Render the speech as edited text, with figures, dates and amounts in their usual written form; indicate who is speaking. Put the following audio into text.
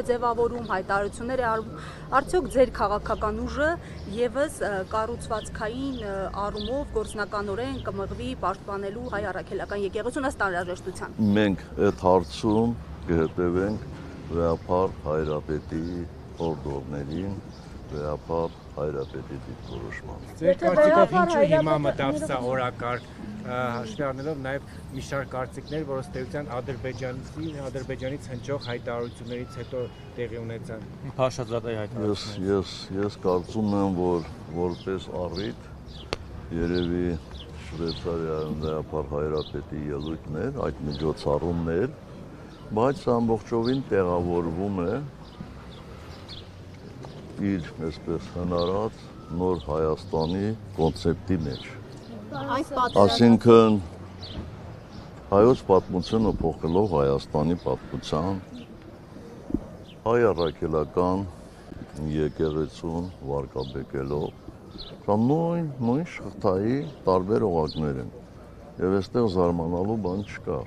Speaker 1: ձևավորում, հայտարարություններ է արվում, արդյոք ձեր քաղաքական ուժը եւս կառուցվածքային առումով գործնականորեն կմղվի պաշտպանելու հայ առաքելական եկեղեցուն ըստ անհրաժեշտության։
Speaker 2: Մենք այդ հարցում կհետևենք վեհապար հայրապետի օրդորներին, վեհապար հայրապետի դիրքորոշման։
Speaker 3: Ձեր կարծիքով ինչու հիմա մտավ սա օրակարգ, հաշվի առնելով նաև մի շարք կարծիքներ, որ ըստ էության Ադրբեջանից հնչող հայտարարություններից հետո տեղի ունեցան։
Speaker 4: Փաշազատայի հայտարարությունները։
Speaker 2: Ես կարծում եմ, որ որպես առիթ երևի Շվեյցարիայում վեհապար հայրապետի ելույթն էր, այդ միջոցառումն էր, բայց ամբողջովին տեղավորվում է իր այսպես հնարած նոր Հայաստանի կոնցեպտի մեջ։ Այսինքն հայոց պատմությունը փոխելով Հայաստանի պատմության, հայ առաքելական եկեղեցուն վարկաբեկելով, դա նույն շղթայի տարբեր օղակներ են, եւ այստեղ զարմանալու բան չկա։